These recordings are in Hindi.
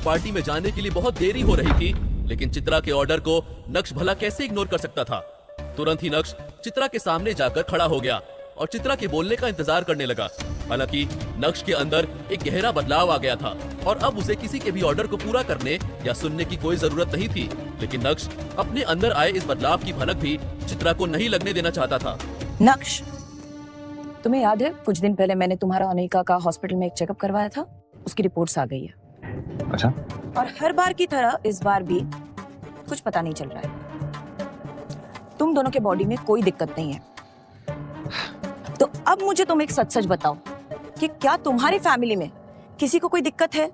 पार्टी में जाने के लिए बहुत देरी हो रही थी, लेकिन चित्रा के ऑर्डर को नक्श भला कैसे इग्नोर कर सकता था। तुरंत ही नक्श चित्रा के सामने जाकर खड़ा हो गया और चित्रा के बोलने का इंतजार करने लगा। हालांकि नक्श के अंदर एक गहरा बदलाव आ गया था और अब उसे किसी के भी ऑर्डर को पूरा करने या सुनने की कोई जरूरत नहीं थी। लेकिन नक्श अपने अंदर आए इस बदलाव की भनक भी चित्रा को नहीं लगने देना चाहता था। नक्श, तुम्हें याद है कुछ दिन पहले मैंने तुम्हारा अनिका का हॉस्पिटल में एक चेकअप करवाया था? उसकी रिपोर्ट्स आ गई है। अच्छा। और हर बार की तरह इस बार भी कुछ पता नहीं चल रहा है। तुम दोनों के बॉडी में कोई दिक्कत नहीं है। तो अब मुझे तुम एक सच सच बताओ कि क्या तुम्हारी फैमिली में किसी को कोई दिक्कत है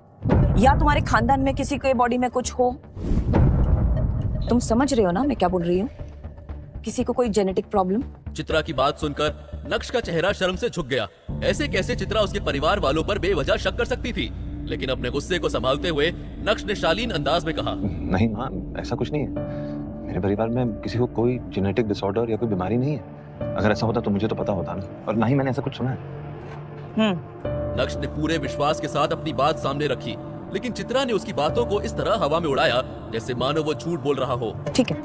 या तुम्हारे खानदान में किसी के बॉडी में कुछ हो? तुम समझ रहे हो ना मैं क्या बोल रही हूँ? किसी को कोई जेनेटिक प्रॉब्लम? चित्रा की बात सुनकर नक्श का चेहरा शर्म से झुक गया। ऐसे कैसे चित्रा उसके परिवार वालों पर बेवजह शक कर सकती थी? लेकिन अपने गुस्से को संभालते हुए नक्श ने शालीन अंदाज में कहा, नहीं माँ, ऐसा कुछ नहीं है। मेरे परिवार में किसी को कोई जेनेटिक डिसऑर्डर या कोई बीमारी नहीं है। अगर ऐसा होता तो मुझे तो पता होता ना, और ना ही मैंने ऐसा कुछ सुना है। नक्श ने पूरे विश्वास के साथ अपनी बात सामने रखी, लेकिन चित्रा ने उसकी बातों को इस तरह हवा में उड़ाया जैसे मानो वो झूठ बोल रहा हो। ठीक है,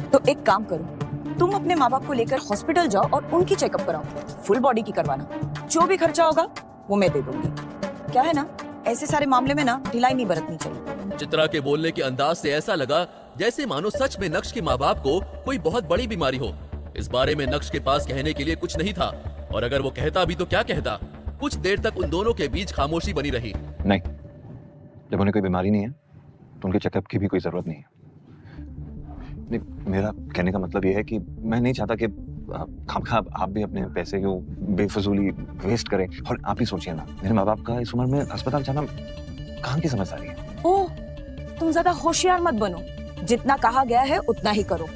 तो एक काम करो, तुम अपने माँ बाप को लेकर हॉस्पिटल जाओ और उनकी चेकअप कराओ। फुल बॉडी की करवाना, जो भी खर्चा होगा वो मैं दे दूंगी। क्या है ना, ऐसे सारे मामले में ना ढिलाई नहीं बरतनी चाहिए। चित्रा के बोलने के अंदाज से ऐसा लगा जैसे मानो सच में नक्श के माँ बाप को कोई बहुत बड़ी बीमारी हो। इस बारे में नक्श के पास कहने के लिए कुछ नहीं था, और अगर वो कहता भी तो क्या कहता। कुछ देर तक उन दोनों के बीच खामोशी बनी रही। नहीं, जब उन्हें कोई बीमारी नहीं है तो उनके चेकअप की भी कोई जरूरत नहीं है। नहीं, मेरा कहने का मतलब ये है कि मैं नहीं चाहता कि खामखा आप भी अपने पैसे को बेफजूली वेस्ट करें। और आप ही सोचिए ना, मेरे माँ बाप का इस उम्र में अस्पताल जाना कहाँ की समझदारी है। ओह, तुम ज्यादा होशियार मत बनो। जितना कहा गया है उतना ही करो।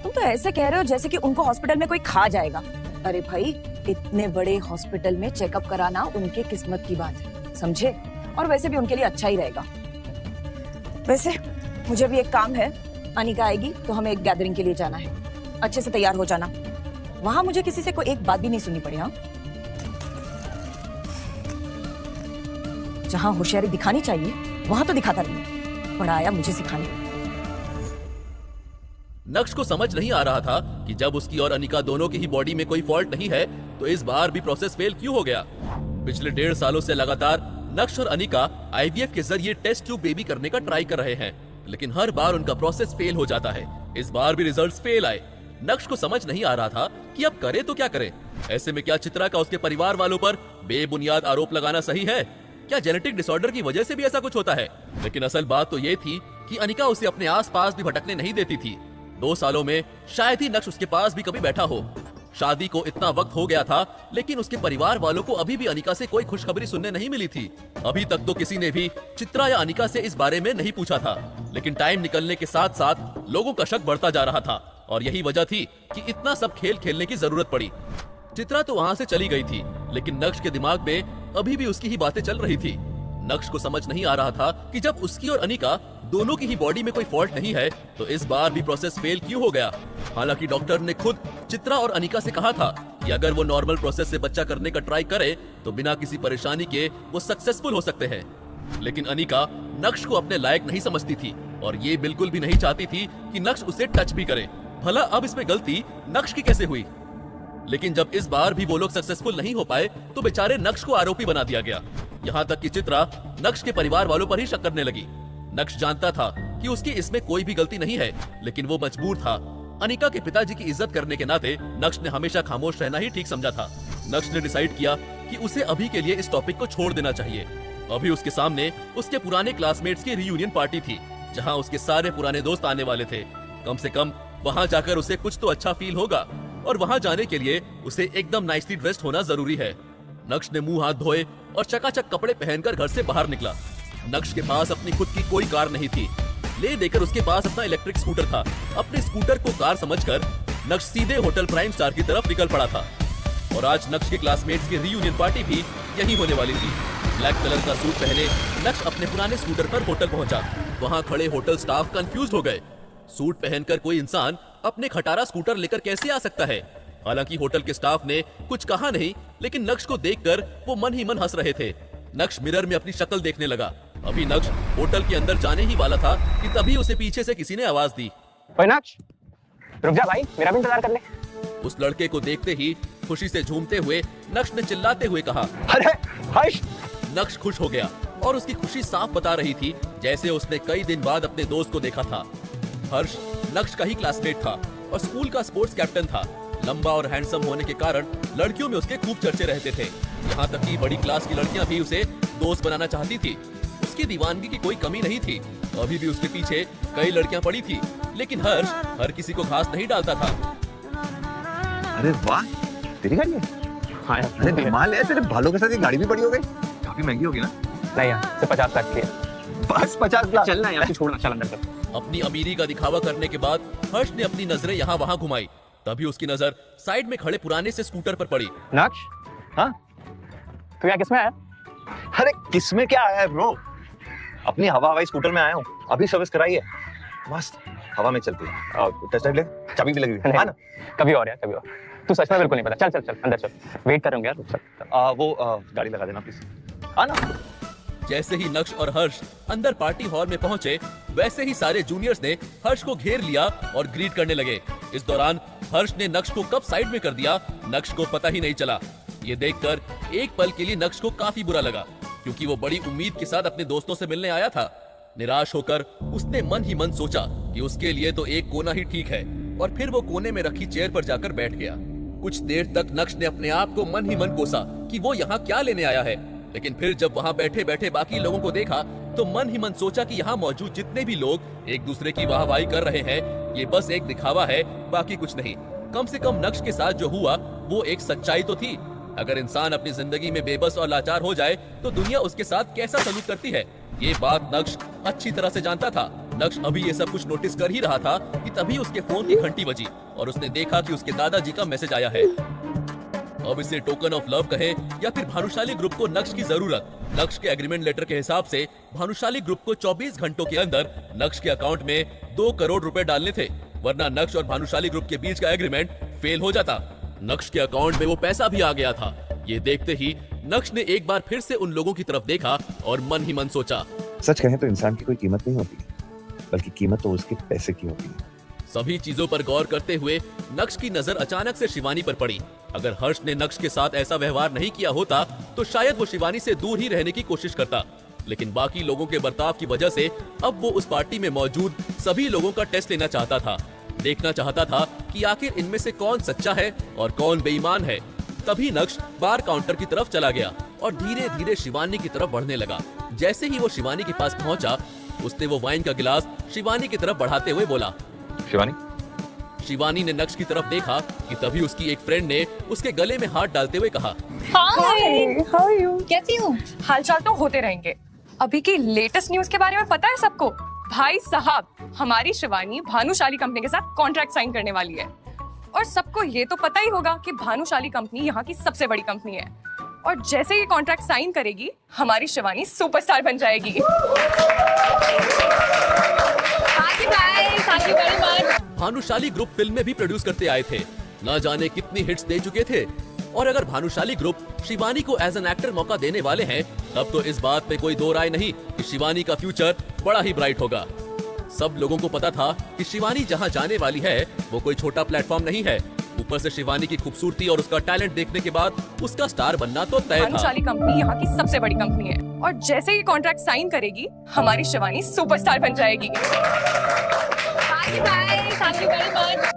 तुम तो ऐसे कह रहे हो जैसे कि उनको हॉस्पिटल में कोई खा जाएगा। अरे भाई, इतने बड़े हॉस्पिटल में चेकअप कराना उनके किस्मत की बात है, समझे? और वैसे भी उनके लिए अच्छा ही रहेगा। वैसे मुझे भी एक काम है, अनिका आएगी तो हमें एक गैदरिंग के लिए जाना है। अच्छे से तैयार हो जाना, वहां मुझे किसी से कोई एक बात भी नहीं सुननी पड़ी। हाँ, जहां होशियारी दिखानी चाहिए वहां तो दिखाता नहीं, बड़ा आया मुझे सिखाने। नक्श को समझ नहीं आ रहा था कि जब उसकी और अनिका दोनों की ही बॉडी में कोई फॉल्ट नहीं है तो इस बार भी प्रोसेस फेल क्यों हो गया। पिछले 1.5 सालों से लगातार नक्श और अनिका आईवीएफ के जरिए टेस्ट ट्यूब बेबी करने का ट्राई कर रहे हैं, लेकिन हर बार उनका प्रोसेस फेल हो जाता है। इस बार भी रिजल्ट्स फेल आए। नक्श को समझ नहीं आ रहा था कि अब करे तो क्या करे। ऐसे में क्या चित्रा का उसके परिवार वालों पर बेबुनियाद आरोप लगाना सही है? क्या जेनेटिक डिसऑर्डर की वजह से भी ऐसा कुछ होता है? लेकिन असल बात तो ये थी कि अनिका उसे अपने आसपास भी भटकने नहीं देती थी। 2 सालों में शायद ही नक्श उसके पास भी कभी बैठा हो। शादी को इतना वक्त हो गया था, लेकिन उसके परिवार वालों को अभी भी अनिका से कोई खुशखबरी सुनने नहीं मिली थी। अभी तक तो किसी ने भी चित्रा या अनिका से इस बारे में नहीं पूछा था, लेकिन टाइम निकलने के साथ साथ लोगों का शक बढ़ता जा रहा था, और यही वजह थी कि इतना सब खेल खेलने की जरूरत पड़ी। चित्रा तो वहाँ से चली गई थी, लेकिन नक्श के दिमाग में अभी भी उसकी ही बातें चल रही थी। नक्श को समझ नहीं आ रहा था कि जब उसकी और अनिका दोनों की ही बॉडी में कोई फॉल्ट नहीं है तो इस बार भी प्रोसेस फेल क्यों हो गया। हालांकि डॉक्टर ने खुद चित्रा और अनिका से कहा था कि अगर वो नॉर्मल प्रोसेस से बच्चा करने का ट्राई करे तो बिना किसी परेशानी के वो सक्सेसफुल हो सकते हैं। लेकिन अनिका नक्श को अपने लायक नहीं समझती थी और ये बिल्कुल भी नहीं चाहती थी कि नक्श उसे टच भी करे। भला अब इसमें गलती नक्श की कैसे हुई? लेकिन जब इस बार भी वो लोग सक्सेसफुल नहीं हो पाए तो बेचारे नक्श को आरोपी बना दिया गया। यहाँ तक कि चित्रा नक्श के परिवार वालों पर ही शक करने लगी। नक्श जानता था कि उसकी इसमें कोई भी गलती नहीं है, लेकिन वो मजबूर था। अनिका के पिताजी की इज्जत करने के नाते नक्श ने हमेशा खामोश रहना ही ठीक समझा था। नक्श ने डिसाइड किया कि उसे अभी के लिए इस टॉपिक को छोड़ देना चाहिए। अभी उसके सामने उसके पुराने क्लासमेट्स की रियूनियन पार्टी थी, जहाँ उसके सारे पुराने दोस्त आने वाले थे। कम से कम वहाँ जाकर उसे कुछ तो अच्छा फील होगा, और वहाँ जाने के लिए उसे एकदम नाइसली ड्रेस्ड होना जरूरी है। नक्श ने मुंह हाथ धोए और चकाचक कपड़े पहनकर घर से बाहर निकला। नक्श के पास अपनी खुद की कोई कार नहीं थी, ले देकर उसके पास अपना इलेक्ट्रिक स्कूटर था। अपने स्कूटर को कार समझकर नक्श सीधे होटल प्राइम स्टार की तरफ निकल पड़ा था। और आज नक्श के क्लासमेट्स की रियूनियन पार्टी भी यही होने वाली थी। ब्लैक कलर का सूट पहने नक्श अपने पुराने स्कूटर पर होटल पहुंचा। वहां खड़े होटल स्टाफ कंफ्यूज हो गए। सूट पहनकर कोई इंसान अपने खटारा स्कूटर लेकर कैसे आ सकता है? हालांकि होटल के स्टाफ ने कुछ कहा नहीं, लेकिन नक्श को देखकर वो मन ही मन हंस रहे थे। नक्श मिरर में अपनी शक्ल देखने लगा। अभी नक्श होटल के अंदर जाने ही वाला था कि तभी उसे पीछे से किसी ने आवाज दी। ओए नक्श, रुक जा भाई, मेरा भी इंतजार कर ले। उस लड़के को देखते ही खुशी से झूमते हुए नक्श ने चिल्लाते हुए कहा। अरे हर्ष, नक्श खुश हो गया और उसकी खुशी साफ बता रही थी जैसे उसने कई दिन बाद अपने दोस्त को देखा था। हर्ष नक्श का ही क्लासमेट था और स्कूल का स्पोर्ट्स कैप्टन था। लंबा और हैंडसम होने के कारण लड़कियों में उसके खूब चर्चे रहते थे। यहाँ तक कि बड़ी क्लास की लड़कियां भी उसे दोस्त बनाना चाहती थी। उसकी दीवानगी की कोई कमी नहीं थी। अभी भी उसके पीछे कई लड़कियां पड़ी थी, लेकिन हर्ष हर किसी को घास नहीं डालता था। अरे वाह, तेरी गाड़ी है? हाँ यार, अरे कमाल है, तेरे बालों के साथ ये गाड़ी भी बड़ी हो गई। काफी महंगी होगी ना? नहीं यार, सिर्फ 50 लाख की है। बस 50 लाख? चलना यार, तू छोड़ना, चल अंदर चल। अपनी अमीरी का दिखावा करने के बाद हर्ष ने अपनी नजरें यहाँ वहाँ घुमाई। तभी उसकी नजर साइड में खड़े पुराने से स्कूटर पर पड़ी। नक्श, हाँ? तू यहाँ किसमें आया? अरे किसमें क्या आया है ब्रो? अपनी हवाई स्कूटर में आया हूँ, अभी सर्विस कराई है, मस्त हवा में चलती है। टेस्ट ड्राइव ले, चाबी भी लगी हुई है। हाँ ना? कभी और यार, कभी और। तू सच में बिल्कुल नहीं पता। चल चल चल, अंदर चल, वेट कर रहे होंगे यार, रुक चल। वो गाड़ी लगा देना प्लीज। हाँ ना? जैसे ही नक्श और हर्ष अंदर पार्टी हॉल में पहुंचे, वैसे ही सारे जूनियर्स ने हर्ष को घेर लिया और ग्रीट करने लगे। इस दौरान हर्ष ने नक्श को कब साइड में कर दिया, नक्श को पता ही नहीं चला। ये देखकर एक पल के लिए नक्श को काफी बुरा लगा, क्योंकि वो बड़ी उम्मीद के साथ अपने दोस्तों से मिलने आया था। निराश होकर उसने मन ही मन सोचा कि उसके लिए तो एक कोना ही ठीक है, और फिर वो कोने में रखी चेयर पर जाकर बैठ गया। कुछ देर तक नक्श ने अपने आप को मन ही मन कोसा कि वो यहाँ क्या लेने आया है, लेकिन फिर जब वहाँ बैठे बैठे बाकी लोगों को देखा तो मन ही मन सोचा कि यहाँ मौजूद जितने भी लोग एक दूसरे की वाहवाही कर रहे हैं, ये बस एक दिखावा है, बाकी कुछ नहीं। कम से कम नक्श के साथ जो हुआ वो एक सच्चाई तो थी। अगर इंसान अपनी जिंदगी में बेबस और लाचार हो जाए तो दुनिया उसके साथ कैसा सलूक करती है, ये बात नक्श अच्छी तरह से जानता था। नक्श अभी ये सब कुछ नोटिस कर ही रहा था कि तभी उसके फोन की घंटी बजी और उसने देखा कि उसके दादाजी का मैसेज आया है। अब इसे टोकन ऑफ लव कहे या फिर भानुशाली ग्रुप को नक्श की जरूरत। नक्श के एग्रीमेंट लेटर के हिसाब से भानुशाली ग्रुप को 24 घंटों के अंदर नक्श के अकाउंट में 2 करोड़ रुपए डालने थे, वरना नक्श और भानुशाली ग्रुप के बीच का एग्रीमेंट फेल हो जाता। नक्श के अकाउंट में वो पैसा भी आ गया था। ये देखते ही नक्श ने एक बार फिर से उन लोगों की तरफ देखा और मन ही मन सोचा, सच कहें तो इंसान की कोई कीमत नहीं होती, बल्कि कीमत तो उसके पैसे की होती है। सभी चीजों पर गौर करते हुए नक्श की नजर अचानक से शिवानी पर पड़ी। अगर हर्ष ने नक्श के साथ ऐसा व्यवहार नहीं किया होता तो शायद वो शिवानी से दूर ही रहने की कोशिश करता, लेकिन बाकी लोगों के बर्ताव की वजह से अब वो उस पार्टी में मौजूद सभी लोगों का टेस्ट लेना चाहता था। देखना चाहता था कि आखिर इनमें से कौन सच्चा है और कौन बेईमान है। तभी नक्श बार काउंटर की तरफ चला गया और धीरे धीरे शिवानी की तरफ बढ़ने लगा। जैसे ही वो शिवानी के पास पहुंचा, उसने वो वाइन का गिलास शिवानी की तरफ बढ़ाते हुए बोला, शिवानी। शिवानी ने नक्श की तरफ देखा कि तभी उसकी एक फ्रेंड ने उसके गले में हाथ डालते हुए कहा, हाय, हाउ आर यू? कैसी हो? हालचाल तो होते रहेंगे। अभी की लेटेस्ट न्यूज के बारे में पता है सबको? भाई साहब, हमारी शिवानी भानुशाली कंपनी के साथ कॉन्ट्रैक्ट साइन करने वाली है। और सबको ये तो पता ही होगा कि भानुशाली कंपनी यहाँ की सबसे बड़ी कंपनी है, और जैसे ही कॉन्ट्रैक्ट साइन करेगी हमारी शिवानी सुपरस्टार बन जाएगी। Thank you very much. Bhanushali group फिल्में भी प्रोड्यूस करते आए थे, न जाने कितनी हिट्स दे चुके थे। और अगर भानुशाली ग्रुप शिवानी को एज एन एक्टर मौका देने वाले हैं, तब तो इस बात पे कोई दो राय नहीं कि शिवानी का फ्यूचर बड़ा ही ब्राइट होगा। सब लोगों को पता था कि शिवानी जहां जाने वाली है वो कोई छोटा प्लेटफॉर्म नहीं है। ऊपर से शिवानी की खूबसूरती और उसका टैलेंट देखने के बाद उसका स्टार बनना तो तय था। भानुशाली कंपनी यहाँ की सबसे बड़ी कंपनी है, और जैसे ही कॉन्ट्रैक्ट साइन करेगी हमारी शिवानी सुपरस्टार बन जाएगी। Thank you very much.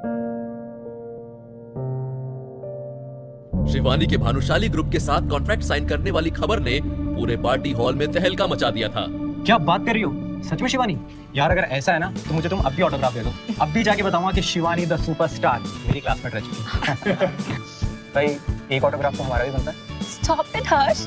Shivani के भानुशाली ग्रुप के साथ कॉन्ट्रैक्ट साइन करने वाली खबर ने पूरे पार्टी हॉल में तहलका मचा दिया था। क्या बात कर रही हो? सच में शिवानी? यार अगर ऐसा है ना तो मुझे तुम अब भी ऑटोग्राफ दे दो। अब भी जाके बताऊंगा कि शिवानी द सुपरस्टार मेरी क्लासमेट रह चुकी है। भाई एक ऑटोग्राफ तो हमारा भी बनता है। Stop it, Harsh.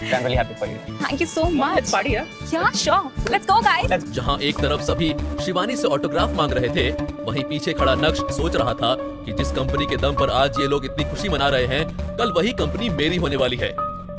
I am really happy for you. Thank you so much. Yeah, sure. Let's go, guys. जहां एक तरफ सभी शिवानी से ऑटोग्राफ मांग रहे थे, वहीं पीछे खड़ा नक्श सोच रहा था कि जिस कंपनी के दम पर आज ये लोग इतनी खुशी मना रहे हैं, कल वही कंपनी मेरी होने वाली है।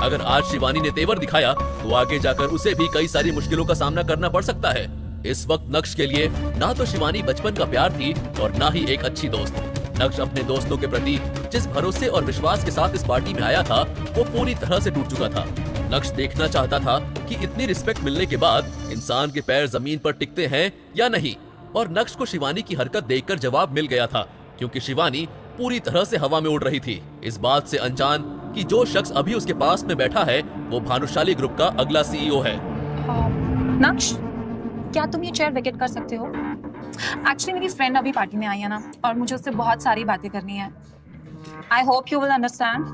अगर आज शिवानी ने तेवर दिखाया तो आगे जाकर उसे भी कई सारी मुश्किलों का सामना करना पड़ सकता है। इस वक्त नक्श के लिए ना तो शिवानी बचपन का प्यार थी और ना ही एक अच्छी दोस्त। नक्श अपने दोस्तों के प्रति जिस भरोसे और विश्वास के साथ इस पार्टी में आया था, वो पूरी तरह से टूट चुका था। नक्श देखना चाहता था कि इतनी रिस्पेक्ट मिलने के बाद इंसान के पैर जमीन पर टिकते हैं या नहीं, और नक्श को शिवानी की हरकत देखकर जवाब मिल गया था, क्योंकि शिवानी पूरी तरह से हवा में उड़ रही थी, इस बात से अनजान कि जो शख्स अभी उसके पास में बैठा है वो भानुशाली ग्रुप का अगला सीईओ है। नक्श, क्या तुम ये चेयर वेकेट कर सकते हो? एक्चुअली मेरी फ्रेंड अभी पार्टी में आई है ना, और मुझे उससे बहुत सारी बातें करनी है। I hope you will understand.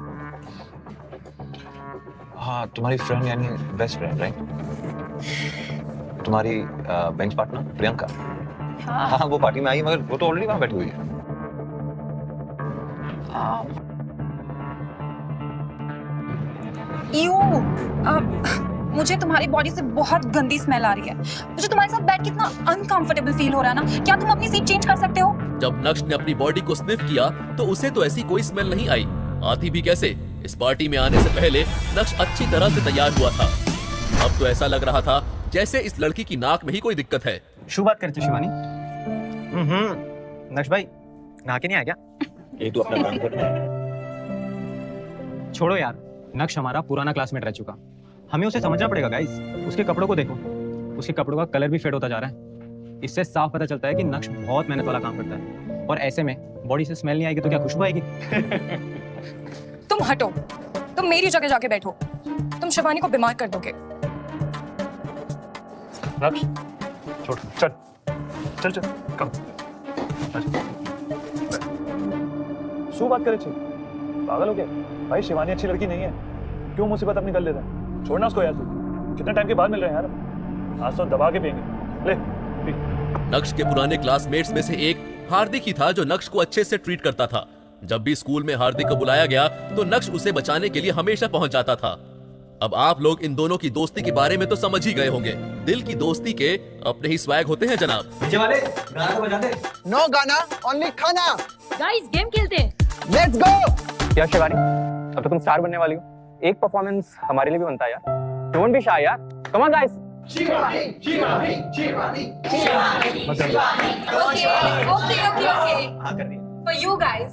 हाँ, तुम्हारी फ्रेंड यानी बेस्ट फ्रेंड, राइट? तुम्हारी बेंच पार्टनर प्रियंका। हाँ, वो पार्टी में आई, मगर वो तो ऑलरेडी वहां बैठी हुई है। मुझे तुम्हारी बॉडी से बहुत गंदी स्मेल आ रही है। मुझे तुम्हारे साथ बैठ के इतना अनकंफर्टेबल फील हो रहा है ना। क्या तुम अपनी सीट चेंज कर सकते हो? जब नक्श ने अपनी बॉडी को स्निफ किया तो उसे तो ऐसी कोई स्मेल नहीं आई, आती भी कैसे। इस पार्टी में आने से पहले नक्श अच्छी तरह से तैयार हुआ था। अब तो ऐसा लग रहा था जैसे इस लड़की की नाक में ही कोई दिक्कत है। शुभ बात करते शिवानी। नक्श भाई, नहा के नहीं आ गया? ये तो अपना काम कर रहा है। छोड़ो यार, नक्श हमारा पुराना क्लासमेट रह चुका, हमें उसे समझना पड़ेगा गाइस। उसके कपड़ों को देखो, उसके कपड़ों का कलर भी फेड होता जा रहा है। इससे साफ पता चलता है कि नक्श बहुत मेहनत वाला काम करता है, और ऐसे में बॉडी से स्मेल नहीं आएगी तो क्या खुशबू आएगी? तुम हटो, तुम मेरी जगह जाके बैठो, तुम शिवानी को बीमार कर दोगे। नक्श, छोड़, चल चल चल, कम। शू बात करे, पागल हो गया भाई? शिवानी अच्छी लड़की नहीं है, क्यों मुसीबत अपनी कर लेता है? छोड़ना उसको यार, तू कितने टाइम के बाद मिल रहे हैं यार, आज तो दबा के पियेंगे। ले पी। नक्श के पुराने क्लासमेट्स में से एक हार्दिक ही था जो नक्श को अच्छे से ट्रीट करता था। जब भी स्कूल में हार्दिक को बुलाया गया तो नक्श उसे बचाने के लिए हमेशा पहुंच जाता था। अब आप लोग इन दोनों की दोस्ती के बारे में तो समझ ही गए होंगे। दिल की दोस्ती के अपने ही स्वैग होते हैं जनाब। पीछे वाले गाना तो बजा दे। नो गाना, ओनली खाना। गाइस, गेम खेलते हैं। Let's go. क्या शिवानी, अब तो तुम स्टार बनने वाली हो। एक परफॉर्मेंस हमारे लिए भी बनता है यार। डोंट बी शाय यार, come on guys. Shivani, Shivani, Shivani, Shivani. Okay. हाँ, कर दिया। For you guys.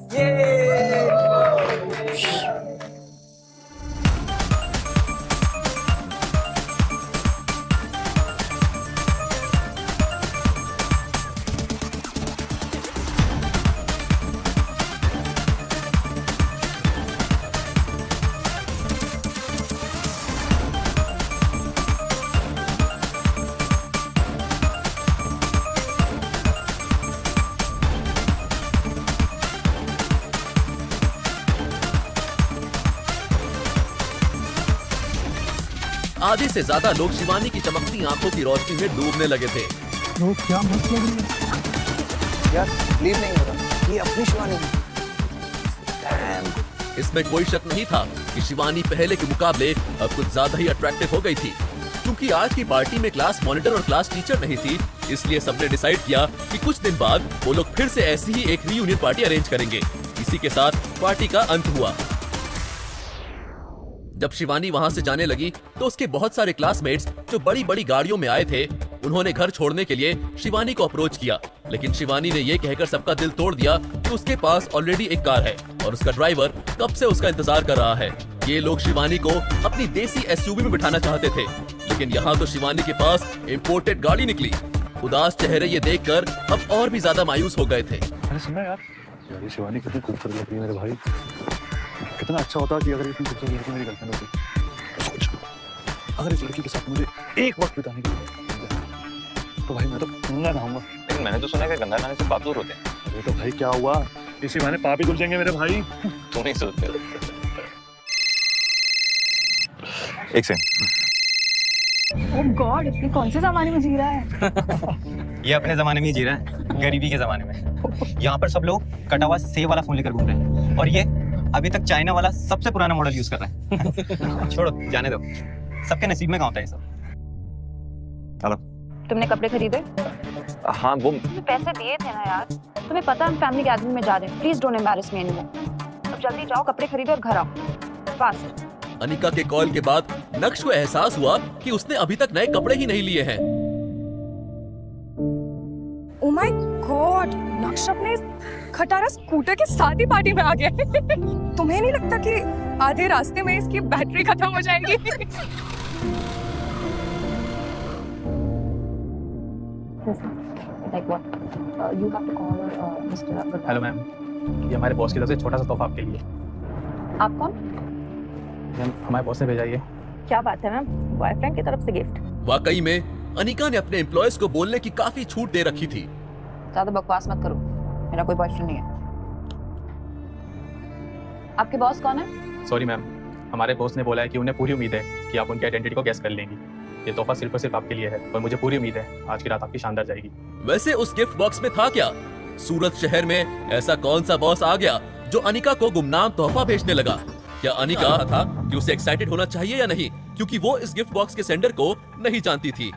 आधे से ज्यादा लोग शिवानी की चमकती आंखों की रोशनी में डूबने लगे थे। वो क्या मत लग रही है यार, बिलीव नहीं हो रहा, ये अपनी शिवानी है। इसमें कोई शक नहीं था कि शिवानी पहले के मुकाबले अब कुछ ज्यादा ही अट्रैक्टिव हो गई थी। क्योंकि आज की पार्टी में क्लास मॉनिटर और क्लास टीचर नहीं थी, इसलिए सबने डिसाइड किया कि कुछ दिन बाद वो लोग फिर से ऐसी ही एक रीयूनियन पार्टी अरेंज करेंगे। इसी के साथ पार्टी का अंत हुआ। जब शिवानी वहां से जाने लगी तो उसके बहुत सारे क्लासमेट्स जो बड़ी बड़ी गाड़ियों में आए थे, उन्होंने घर छोड़ने के लिए शिवानी को अप्रोच किया, लेकिन शिवानी ने ये कहकर सबका दिल तोड़ दिया कि उसके पास ऑलरेडी एक कार है और उसका ड्राइवर कब से उसका इंतजार कर रहा है। ये लोग शिवानी को अपनी देसी एसयूवी में बिठाना चाहते थे, लेकिन यहाँ तो शिवानी के पास इम्पोर्टेड गाड़ी निकली। उदास चेहरे ये देखकर अब और भी ज्यादा मायूस हो गए थे। मैंने सुना यार, ये शिवानी कितनी खूबसूरत लग रही है मेरे भाई। कितना अच्छा होता कि अगर इतनी खूबसूरत लड़की मेरी गर्लफ्रेंड होती। सोच, अगर इस लड़की के साथ मुझे एक वक्त बिताने के लिए, तो भाई मैं तो गंगा नहाऊंगा। लेकिन मैंने तो सुना है कि गंगा नहाने से पाप दूर होते हैं। अरे तो भाई क्या हुआ, इसी बहाने पाप ही धुल जाएंगे मेरे भाई। तुम नहीं सोचते हो। एक सेकंड। ओह गॉड, ये कौन से जमाने में जी रहा है? ये अपने जमाने में ही जी रहा है, गरीबी के जमाने में। यहाँ पर सब लोग कटा हुआ सेब वाला फोन लेकर घूम रहे हैं, और ये अभी तक चाइना वाला सबसे पुराना मॉडल यूज कर रहा है। छोड़ो, जाने दो, सबके नसीब में कहाँ होता है ये सब। हेलो, तुमने कपड़े खरीदे? हाँ वो तुम्हें पैसे दिए थे ना यार। तुम्हें पता है हम फैमिली गैदरिंग में जा रहे हैं। Please don't embarrass me anymore. अब जल्दी जाओ, कपड़े खरीदो और घर आओ फास्ट। अनिका के कॉल के बाद नक्श को एहसास हुआ कि उसने अभी तक नए कपड़े ही नहीं लिए हैं। ओ माय गॉड, नक्श अपने खटारा स्कूटर के साथ ही पार्टी में आ गया। तुम्हें नहीं लगता कि आधे रास्ते में इसकी बैटरी खत्म हो जाएगी। Like what? You have to call Mr. Agarwal. Hello ma'am, ये हमारे बॉस की तरफ से छोटा सा तोहफा आपके लिए। आप कौन? मैम हमारे बॉस ने भेजा ये। क्या बात है मैम, बॉयफ्रेंड की तरफ से गिफ्ट। वाकई में अनिका ने अपने एम्प्लॉयज को बोलने की काफी छूट दे रखी थी। ज्यादा बकवास मत करो, मेरा कोई बॉयफ्रेंड नहीं है। आपके बॉस कौन है? सॉरी मैम, हमारे बॉस ने बोला है कि उन्हें पूरी उम्मीद है कि आप उनकी आइडेंटिटी को गैस कर लेंगी। ये तोहफा सिर्फ और सिर्फ आपके लिए है और मुझे पूरी उम्मीद है आज की रात आपकी शानदार जाएगी। वैसे उस गिफ्ट बॉक्स में था क्या? सूरत शहर में ऐसा कौन सा बॉस आ गया जो अनिका को गुमनाम तोहफा भेजने लगा? क्या अनिका था कि उसे एक्साइटेड होना चाहिए या नहीं, क्योंकि वो इस गिफ्ट बॉक्स के सेंडर को नहीं जानती थी।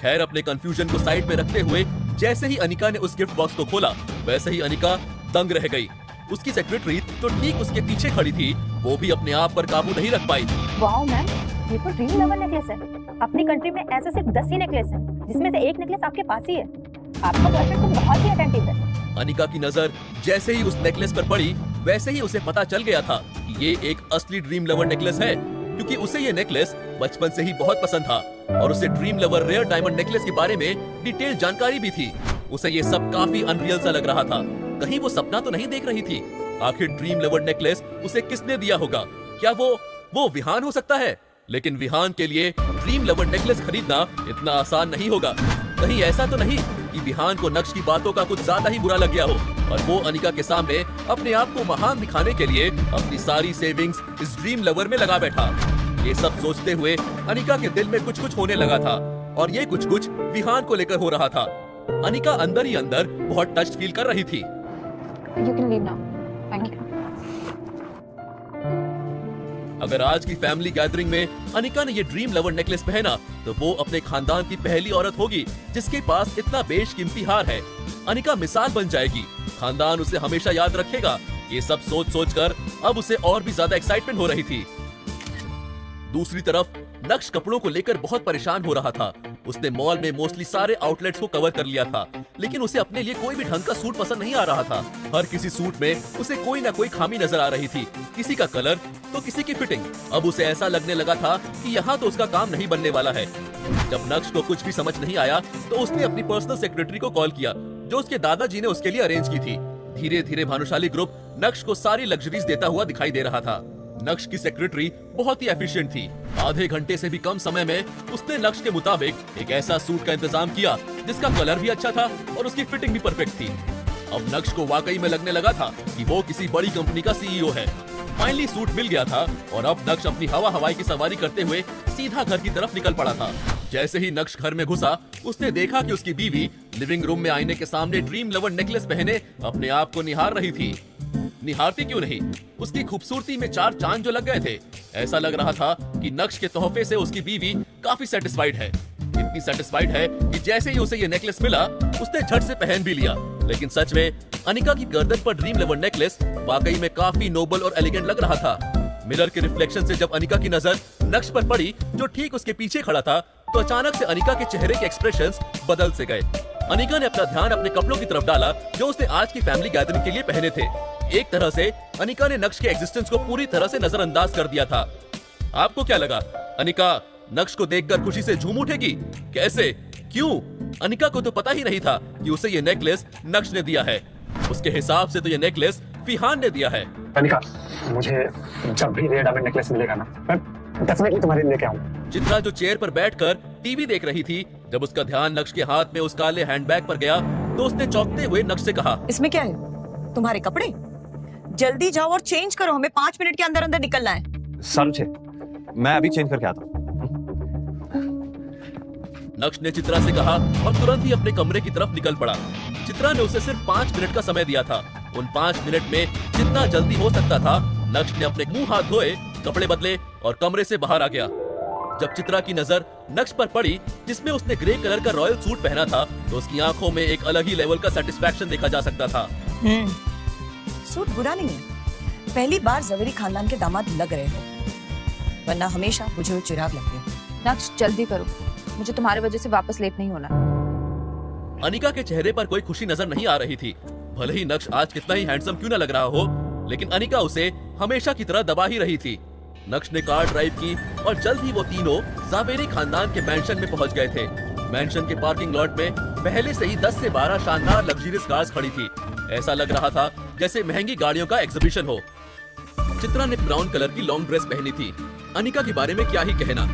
खैर, अपने कंफ्यूजन को साइड में रखते हुए जैसे ही अनिका ने उस गिफ्ट बॉक्स को खोला, वैसे ही अनिका दंग रह गई। उसकी सेक्रेटरी तो ठीक उसके पीछे खड़ी थी, वो भी अपने आप पर काबू नहीं रख पाई। वाओ मैम, ये तो ड्रीम लेवल नेकलेस है। अपनी कंट्री में ऐसे सिर्फ 10 ही नेकलेस हैं, जिसमें से एक नेकलेस आपके पास ही है। आपका बॉयफ्रेंड तो बहुत ही अटेंटिव है। अनिका की नजर जैसे ही उस नेकलेस पर पड़ी, वैसे ही उसे पता चल गया था कि ये एक असली ड्रीम लवर नेकलेस है, क्योंकि उसे ये नेकलेस बचपन से ही बहुत पसंद था और उसे dream lover rare diamond necklace के बारे में डिटेल जानकारी भी थी। उसे ये सब काफी अनरियल सा लग रहा था। कहीं वो सपना तो नहीं देख रही थी? आखिर ड्रीम लवर नेकलेस उसे किसने दिया होगा? क्या वो विहान हो सकता है? लेकिन विहान के लिए ड्रीम लवर नेकलेस खरीदना इतना आसान नहीं होगा। कहीं ऐसा तो नहीं कि विहान को नक्श की बातों का कुछ ज्यादा ही बुरा लग गया हो और वो अनिका के सामने अपने आप को महान दिखाने के लिए अपनी सारी सेविंग्स इस ड्रीम लवर में लगा बैठा। ये सब सोचते हुए अनिका के दिल में कुछ कुछ होने लगा था और ये कुछ कुछ विहान को लेकर हो रहा था। अनिका अंदर ही अंदर बहुत टच फील कर रही थी। You can leave now. Thank you. अगर आज की फैमिली गैदरिंग में अनिका ने ये ड्रीम लवर नेकलेस पहना तो वो अपने खानदान की पहली औरत होगी जिसके पास इतना बेशकीमती हार है। अनिका मिसाल बन जाएगी, खानदान उसे हमेशा याद रखेगा। ये सब सोच सोच कर अब उसे और भी ज्यादा एक्साइटमेंट हो रही थी। दूसरी तरफ नक्श कपड़ों को लेकर बहुत परेशान हो रहा था। उसने मॉल में मोस्टली सारे आउटलेट्स को कवर कर लिया था, लेकिन उसे अपने लिए कोई भी ढंग का सूट पसंद नहीं आ रहा था। हर किसी सूट में उसे कोई ना कोई खामी नजर आ रही थी, किसी का कलर तो किसी की फिटिंग। अब उसे ऐसा लगने लगा था कि यहाँ तो उसका काम नहीं बनने वाला है। जब नक्श को कुछ भी समझ नहीं आया तो उसने अपनी पर्सनल सेक्रेटरी को कॉल किया, जो उसके दादाजी ने उसके लिए अरेंज की थी। धीरे धीरे भानुशाली ग्रुप नक्श को सारी लग्जरीज देता हुआ दिखाई दे रहा था। नक्श की सेक्रेटरी बहुत ही एफिशिएंट थी। आधे घंटे से भी कम समय में उसने नक्श के मुताबिक एक ऐसा सूट का इंतजाम किया जिसका कलर भी अच्छा था और उसकी फिटिंग भी परफेक्ट थी। अब नक्श को वाकई में लगने लगा था कि वो किसी बड़ी कंपनी का सीईओ है। फाइनली सूट मिल गया था और अब नक्श अपनी हवाई की सवारी करते हुए सीधा घर की तरफ निकल पड़ा था। जैसे ही नक्श घर में घुसा, उसने देखा कि उसकी बीवी लिविंग रूम में आईने के सामने ड्रीम लवर नेकलेस पहने अपने आप को निहार रही थी। निहारती क्यों नहीं, उसकी खूबसूरती में चार चांद जो लग गए थे। ऐसा लग रहा था कि नक्श के तोहफे से उसकी बीवी काफी सेटिस्फाइड है। इतनी सेटिस्फाइड है कि जैसे ही उसे ये नेकलेस मिला, उसने झट से पहन भी लिया। लेकिन सच में अनिका की गर्दन पर ड्रीम लवर नेकलेस वाकई में काफी नोबल और एलिगेंट लग रहा था। मिरर के रिफ्लेक्शन से जब अनिका की नजर नक्श पर पड़ी, जो ठीक उसके पीछे खड़ा था, तो अचानक से अनिका के चेहरे के एक्सप्रेशंस बदल से गए। अनिका ने अपना ध्यान अपने कपड़ों की तरफ डाला जो उसने आज की फैमिली गैदरिंग के लिए पहने थे। एक तरह से अनिका ने नक्श के एग्जिस्टेंस को पूरी तरह से नजरअंदाज कर दिया था। आपको क्या लगा, अनिका नक्श को देखकर खुशी से झूम उठेगी? कैसे, क्यों? अनिका को तो पता ही नहीं था कि उसे ये नेकलेस नक्श ने दिया है। उसके हिसाब से तो ये नेकलेस विहान ने दिया है। अनिका, मुझे जब भी रेयर डायमंड नेकलेस मिलेगा ना, मैं डेफिनेटली तुम्हारे लिए लेके आऊंगा। चित्रा जो चेयर पर बैठकर टीवी देख रही थी, जब उसका ध्यान नक्श के हाथ में उस काले हैंडबैग पर गया तो उसने चौंकते हुए नक्श से कहा, इसमें क्या है? तुम्हारे कपड़े? जल्दी जाओ और चेंज करो, हमें 5 मिनट के अंदर अंदर निकलना है। सारुचे, मैं अभी चेंज करके आता हूँ। नक्श ने चित्रा से कहा और तुरंत ही अपने कमरे की तरफ निकल पड़ा। चित्रा ने उसे सिर्फ 5 मिनट का समय दिया था। उन 5 मिनट में जितना जल्दी हो सकता था, नक्श ने अपने मुंह हाथ धोए, कपड़े बदले और कमरे से बाहर आ गया। जब चित्रा की नजर नक्श पर पड़ी, जिसमें उसने ग्रे कलर का रॉयल सूट पहना था, तो उसकी आंखों में एक अलग ही लेवल का सेटिस्फैक्शन देखा जा सकता था। सूट बुरा नहीं है, पहली बार जवेरी खानदान के दामाद लग रहे हो, वरना हमेशा मुझे वो चिराग लगते हैं। नक्श जल्दी करो, मुझे तुम्हारी वजह से वापस लेट नहीं होना। अनिका के चेहरे पर कोई खुशी नजर नहीं आ रही थी। भले ही नक्श आज कितना ही हैंडसम क्यों न लग रहा हो, लेकिन अनिका उसे हमेशा की तरह दबा ही रही थी। नक्श ने कार ड्राइव की और जल्द ही वो तीनों जावेरी खानदान के मैंशन में पहुंच गए थे। मैंशन के पार्किंग लॉट में पहले से ही 10 से 12 शानदार लग्जरियस कार्स खड़ी थी। ऐसा लग रहा था जैसे महंगी गाड़ियों का एग्जीबिशन हो। चित्रा ने ब्राउन कलर की लॉन्ग ड्रेस पहनी थी। अनिका के बारे में क्या ही कहना,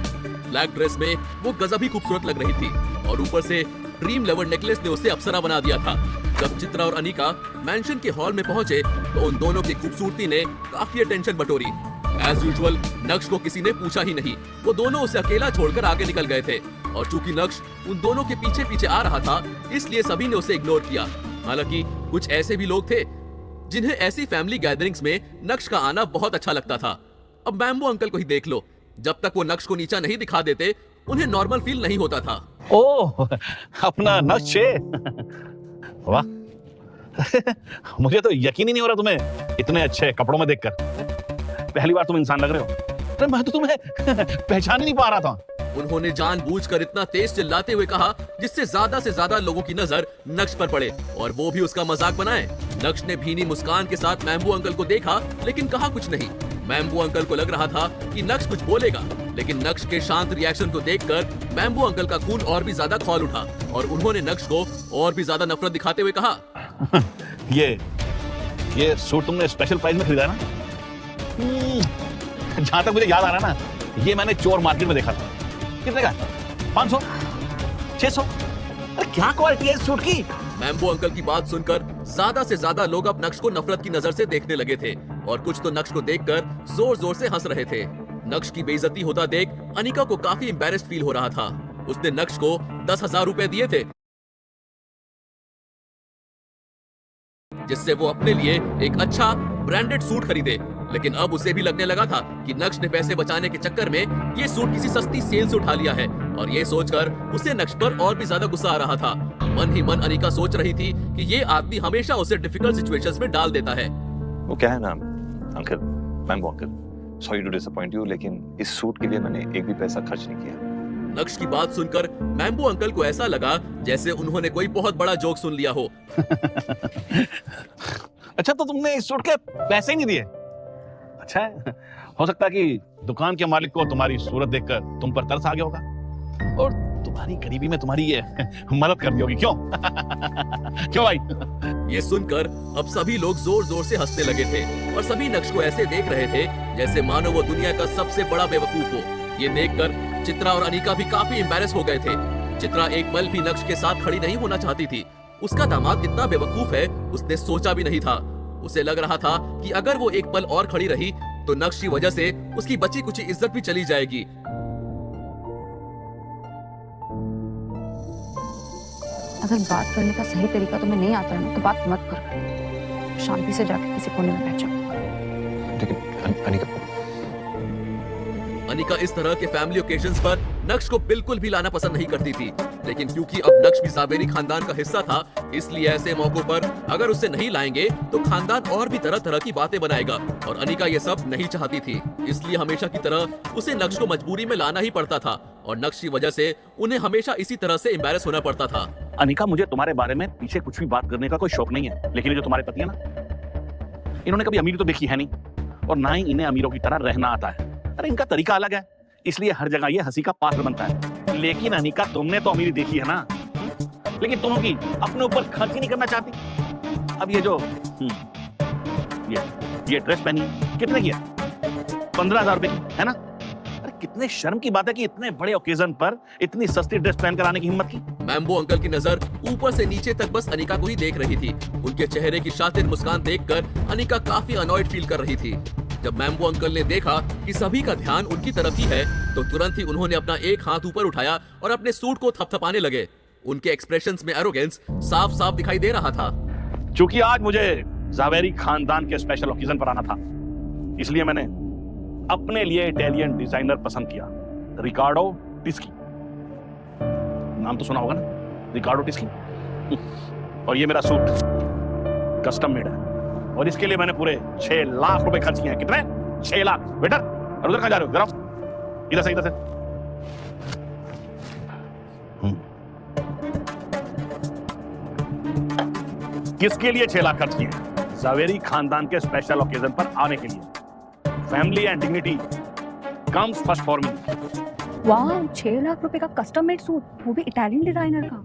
ब्लैक ड्रेस में वो गजब ही खूबसूरत लग रही थी और ऊपर से ड्रीम लवर नेकलेस ने उसे अप्सरा बना दिया था। जब चित्रा और अनिका मैंशन के हॉल में पहुंचे तो उन दोनों की खूबसूरती ने काफी अटेंशन बटोरी। एज यूजुअल नक्श को किसी ने पूछा ही नहीं, वो दोनों उसे अकेला छोड़कर आगे निकल गए थे और चूंकि नक्श उन दोनों के पीछे पीछे आ रहा था इसलिए सभी ने उसे इग्नोर किया। हालांकि कुछ ऐसे भी लोग थे जिन्हें ऐसी फैमिली गैदरिंग्स में नक्श का आना बहुत अच्छा लगता था। अब बैम्बू अंकल को ही देख लो, जब तक वो नक्श को नीचा नहीं दिखा देते उन्हें नॉर्मल फील नहीं होता था। ओह, अपना नक्श है। वाह, मुझे तो यकीन ही नहीं हो रहा तुम्हें इतने अच्छे कपड़ों में देखकर। पहली बार तुम इंसान लग रहे हो। अरे मैं तो तुम्हें पहचान ही नहीं पा रहा था। उन्होंने जानबूझकर इतना तेज चिल्लाते हुए कहा जिससे ज्यादा लोगों की नजर नक्श पर पड़े और वो भी उसका मजाक बनाए। नक्श ने भीनी मुस्कान के साथ मैम्बू अंकल को देखा लेकिन कहा कुछ नहीं। मैम्बू अंकल को लग रहा था कि नक्श कुछ बोलेगा, लेकिन नक्श के शांत रिएक्शन को देखकर मैम्बू अंकल का खून और भी ज्यादा खौल उठा और उन्होंने नक्श को और भी ज्यादा नफरत दिखाते हुए कहा, ये सूट तुमने स्पेशल प्राइस में खरीदा ना? जहां तक मुझे याद आ रहा है ना, ये मैंने चोर मार्केट में देखा था। कितने का? 500? 600? अरे क्या क्वालिटी है इस सूट की? मैम्बू अंकल की बात सुनकर ज्यादा से ज्यादा लोग अब नक्श को नफरत की नजर से देखने लगे थे और कुछ तो नक्श को देखकर जोर जोर से हंस रहे थे। नक्श की बेइज्जती होता देख अनिका को काफी एम्बैरेस्ड फील हो रहा था। उसने नक्श को 10,000 रुपए दिए थे जिससे वो अपने लिए एक अच्छा ब्रांडेड सूट खरीदे, लेकिन अब उसे भी लगने लगा था कि नक्श ने पैसे बचाने के चक्कर में ये सूट किसी सस्ती सेल से उठा लिया है और ये सोचकर उसे नक्श पर और भी ज्यादा गुस्सा आ रहा था। मन ही मन अनिका सोच रही थी कि ये आदमी हमेशा उसे डिफिकल्ट सिचुएशंस में डाल देता है। वो क्या है ना uncle, Mambu uncle, sorry to disappoint you, लेकिन इस सूट के लिए मैंने एक भी पैसा खर्च नहीं किया। नक्श की बात सुनकर मैम्बू अंकल को ऐसा लगा जैसे उन्होंने कोई बहुत बड़ा जोक सुन लिया हो। अच्छा, तो तुमने इस सूट के पैसे ही नहीं दिए? अच्छा है, हो सकता है कि दुकान के मालिक को तुम्हारी सूरत देखकर तुम पर तरस आ गया होगा और तुम्हारी गरीबी में तुम्हारी ये मदद कर दी होगी। क्यों? क्यों भाई? ये सुनकर अब सभी लोग जोर जोर से हंसने लगे थे और सभी नक्श को ऐसे देख रहे थे जैसे मानो वो दुनिया का सबसे बड़ा बेवकूफ हो। ये देखकर चित्रा और अनिका भी काफी एम्बैरेस हो गए थे। चित्रा एक पल भी नक्श के साथ खड़ी नहीं होना चाहती थी। उसका दामाद इतना बेवकूफ है उसने सोचा भी नहीं था। उसे लग रहा था कि अगर वो एक पल और खड़ी रही तो नक्श की वजह से उसकी बची कुछ इज्जत भी चली जाएगी। अगर बात करने का सही तरीका तुम्हें नहीं आता है ना तो बात मत कर, शांति से जाके किसी कोने में बैठ जाओ। लेकिन अनिका, अनिका इस तरह के फैमिली ओकेजन्स पर नक्श को बिल्कुल भी लाना पसंद नहीं करती थी, लेकिन क्योंकि अब नक्श भी जावेरी खानदान का हिस्सा था इसलिए ऐसे मौकों पर अगर उसे नहीं लाएंगे तो खानदान और भी तरह तरह की बातें बनाएगा और अनिका ये सब नहीं चाहती थी। इसलिए हमेशा की तरह उसे नक्श को मजबूरी में लाना ही पड़ता था और नक्श की वजह से उन्हें हमेशा इसी तरह से एम्बैरेस होना पड़ता था। अनिका, मुझे तुम्हारे बारे में पीछे कुछ भी बात करने का कोई शौक नहीं है, लेकिन ये जो तुम्हारे पति है ना, इन्होंने कभी अमीरी तो देखी है नहीं और ना ही इन्हें अमीरों की तरह रहना आता है। अरे इनका तरीका अलग है, इसलिए हर जगह ये हंसी का पात्र बनता है। लेकिन अनिका, तुमने तो अमीरी देखी है ना, लेकिन तुम की अपने ऊपर खर्च ही नहीं करना चाहती। अब ये जो ये ड्रेस पहनी कितने की है? 15,000 रुपए की है ना? अरे कितने शर्म की बात है कि इतने बड़े ओकेजन पर इतनी सस्ती ड्रेस पहन कर आने की हिम्मत की। मैम्बू अंकल की नजर ऊपर से नीचे तक बस अनिका को ही देख रही थी। उनके चेहरे की शातिर मुस्कान देखकर अनिका काफी अनॉयड फील कर रही थी। जब मैम्बू अंकल ने देखा कि सभी का ध्यान उनकी तरफ ही है तो तुरंत ही उन्होंने अपना एक हाथ ऊपर उठाया और अपने सूट को थपथपाने लगे। उनके एक्सप्रेशंस में एरोगेंस साफ साफ दिखाई दे रहा था। चूंकि आज मुझे जावेरी खानदान के स्पेशल ओकेजन पर आना था, इसलिए मैंने अपने लिए इटालियन डिजाइनर पसंद किया, रिकार्डो टिस्की। नाम तो सुना होगा ना, रिकार्डो टिस्की। और ये मेरा सूट कस्टम मेड है और इसके लिए मैंने पूरे 6 लाख रुपए खर्च किए हैं। कितने? 6 लाख। बेटर, और उधर कहां जा रहे हो? जरा इधर से, इधर से। किसके लिए 6 लाख खर्च किए? जावेरी खानदान के स्पेशल ओकेजन पर आने के लिए। Family and dignity comes first for me. वाह, 6 लाख रुपए का कस्टम मेड सूट, वो भी इटालियन डिजाइनर का।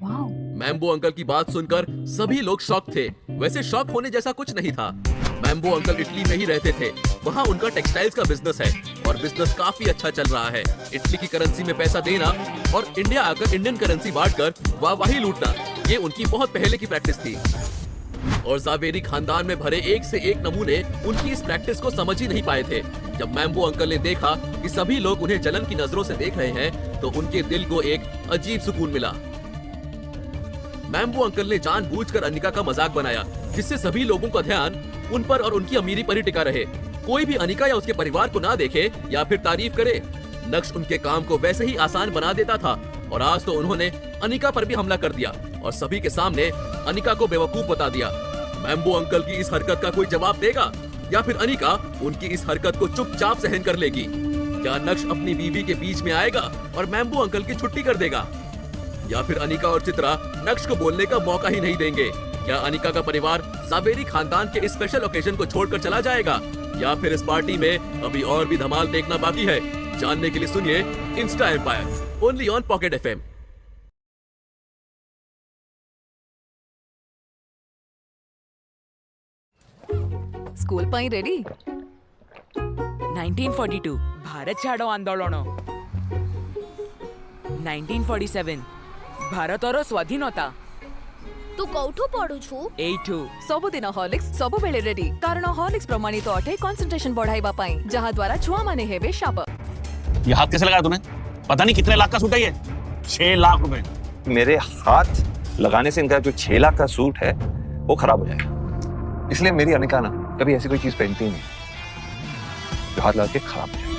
वाह। मैम्बो अंकल की बात सुनकर सभी लोग शॉक थे। वैसे शॉक होने जैसा कुछ नहीं था। मैम्बो अंकल इटली में ही रहते थे। वहाँ उनका टेक्सटाइल्स का बिजनेस है और बिजनेस काफी अच्छा चल रहा है। इटली की करेंसी में पैसा देना और इंडिया आकर इंडियन करेंसी बांटकर वाहवाही लूटना, ये उनकी बहुत पहले की प्रैक्टिस थी। और जावेरी खानदान में भरे एक से एक नमूने उनकी इस प्रैक्टिस को समझ ही नहीं पाए थे। जब मैम्बो अंकल ने देखा कि सभी लोग उन्हें जलन की नजरों से देख रहे हैं, तो उनके दिल को एक अजीब सुकून मिला। मैम्बो अंकल ने जानबूझकर अनिका का मजाक बनाया, जिससे सभी लोगों का ध्यान उन पर और उनकी अमीरी पर ही टिका रहे। कोई भी अनिका या उसके परिवार को ना देखे या फिर तारीफ करे। नक्श उनके काम को वैसे ही आसान बना देता था और आज तो उन्होंने अनिका पर भी हमला कर दिया और सभी के सामने अनिका को बेवकूफ बता दिया। मैम्बो अंकल की इस हरकत का कोई जवाब देगा या फिर अनिका उनकी इस हरकत को चुपचाप सहन कर लेगी? क्या नक्श अपनी बीवी के बीच में आएगा और मैम्बो अंकल की छुट्टी कर देगा, या फिर अनिका और चित्रा नक्श को बोलने का मौका ही नहीं देंगे? क्या अनिका का परिवार जावेरी खानदान के इस स्पेशल ओकेजन को छोड़कर चला जाएगा, या फिर इस पार्टी में अभी और भी धमाल देखना बाकी है? जानने के लिए सुनिए Insta Empire, only on Pocket FM। સ્કૂલ પાઈ રેડી 1942 ભારત છાડો આંદોલનો 1947 ଭାରତର ସ୍ୱାଧୀନତା ତୁ କୋଉଠୁ ପଢୁଛୁ? ଏଇଠୁ ସବୁଦିନ ହର୍ଲିକ୍ସ ସବୁବେଳେ ରେଡି, କାରଣ ହର୍ଲିକ୍ସ ପ୍ରମାଣିତ ଅଟେ କନସେନ୍ଟ୍ରେସନ ବଢାଇବା ପାଇଁ, ଯାହା ଦ୍ୱାରା ଛୁଆମାନେ ହେବେ ଶାବ। ये हाथ कैसे लगाया तूने? पता नहीं कितने लाख का सूट है ये। 6 लाख रुपए। मेरे हाथ लगाने से इनका जो 6 लाख का सूट है वो खराब हो जाएगा। इसलिए मेरी अनिका ना कभी ऐसी कोई चीज पहनती ही नहीं जो हाथ लगा के खराब हो जाए।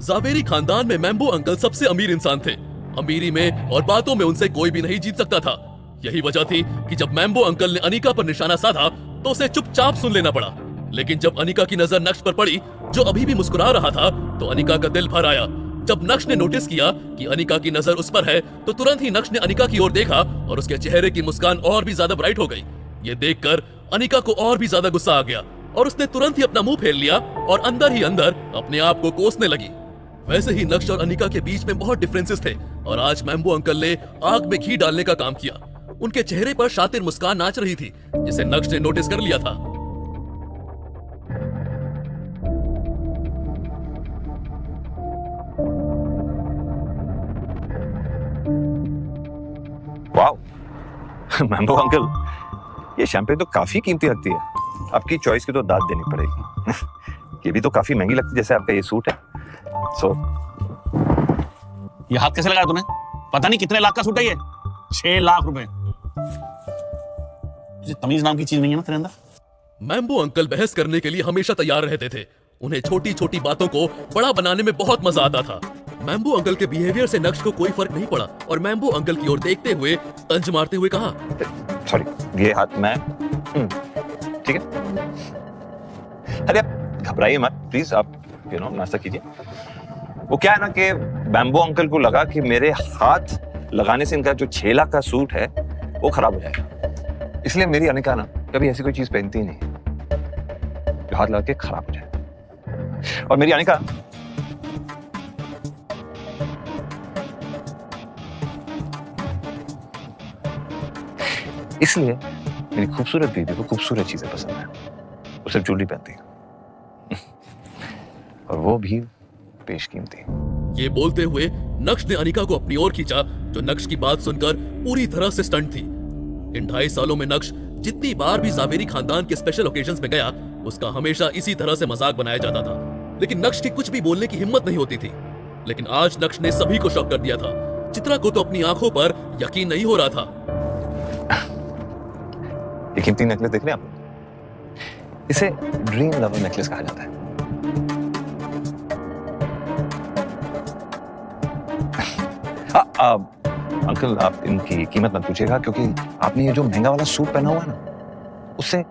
जावेरी खानदान में मैम्बो अंकल सबसे अमीर इंसान थे। अमीरी में और बातों में उनसे कोई भी नहीं जीत सकता था। यही वजह थी कि जब मैम्बो अंकल ने अनिका पर निशाना साधा तो उसे चुपचाप सुन लेना पड़ा। लेकिन जब अनिका की नजर नक्श पर पड़ी, जो अभी भी मुस्कुरा रहा था, तो अनिका का दिल भर आया। जब नक्श ने नोटिस किया कि अनिका की नजर उस पर है, तो तुरंत ही नक्श ने अनिका की ओर देखा और उसके चेहरे की मुस्कान और भी ज्यादा ब्राइट हो गई। ये देखकर अनिका को और भी ज्यादा गुस्सा आ गया और उसने तुरंत ही अपना मुंह फेर लिया और अंदर ही अंदर अपने आप को कोसने लगी। वैसे ही नक्श और अनिका के बीच में बहुत डिफरेंसेस थे और आज मैम्बो अंकल ने आग में घी डालने का काम किया। उनके चेहरे पर शातिर मुस्कान नाच रही थी, जिसे नक्श ने नोटिस कर लिया था। वाओ मैम्बो अंकल, ये शैंपेन तो काफी कीमती लगती है। आपकी चॉइस की तो दाद देनी पड़ेगी। ये भी तो काफी महंगी लगती है, जैसे आपका ये सूट है। ये हाथ कैसे लगाया तूने? पता नहीं कितने लाख का सूट है ये। 6 लाख रुपए। तुझे तमीज नाम की चीज नहीं है ना तेरे अंदर? मैम्बो अंकल बहस करने के लिए हमेशा तैयार रहते थे। उन्हें छोटी छोटी बातों को बड़ा बनाने में बहुत मजा आता था। मैम्बो अंकल के बिहेवियर से नक्श को कोई फर्क नहीं पड़ा और मैम्बो अंकल की ओर देखते हुए तंज मारते हुए कहा, सॉरी, ये हाथ मैं ठीक है। अरे आप घबराइए मत प्लीज, आप नाश्ता कीजिए। वो क्या है ना कि मैम्बो अंकल को लगा कि मेरे हाथ लगाने से इनका जो 6 लाख का सूट है वो खराब हो जाएगा। इसलिए मेरी अनिका ना कभी ऐसी कोई चीज पहनती ही नहीं जो हाथ लगा के खराब हो जाए। और मेरी अनिका इसलिए मेरी खूबसूरत बीवी को खूबसूरत चीजें पसंद है। वो सिर्फ ज्वेलरी पहनती है और वो भी बेशकीमती। ये बोलते हुए नक्श ने अनिका को अपनी ओर खींचा, जो नक्श की बात सुनकर पूरी तरह से स्टंट थी। इन 2.5 सालों में नक्श जितनी बार भी जावेरी खानदान के स्पेशल ओकेजन्स में गया, उसका हमेशा इसी तरह से मजाक बनाया जाता था। लेकिन नक्श की कुछ भी बोलने की हिम्मत नहीं होती थी। लेकिन आज नक्श ने सभी को शॉक कर दिया था। चित्रा को तो अपनी आंखों पर यकीन नहीं हो रहा था। ये कीमती नेकलेस देख रहे हैं आप? इसे ड्रीम लवर नेकलेस कहा जाता है। अंकल आप इनकी कीमत मत पूछिएगा, क्योंकि आपने ये जो महंगा वाला सूट पहना हुआ है ना, उससे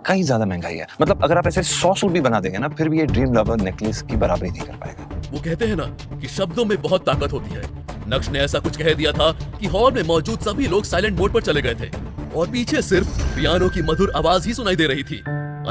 कहीं ज्यादा महंगाई है। मतलब अगर आप ऐसे 100 सूट भी बना देंगे ना, फिर भी ये ड्रीम लवर नेकलेस की बराबरी नहीं कर पाएगा। वो कहते हैं ना कि शब्दों में बहुत ताकत होती है। नक्श ने ऐसा कुछ कह दिया था कि हॉल में मौजूद सभी लोग साइलेंट मोड पर चले गए थे और पीछे सिर्फ पियानो की मधुर आवाज ही सुनाई दे रही थी।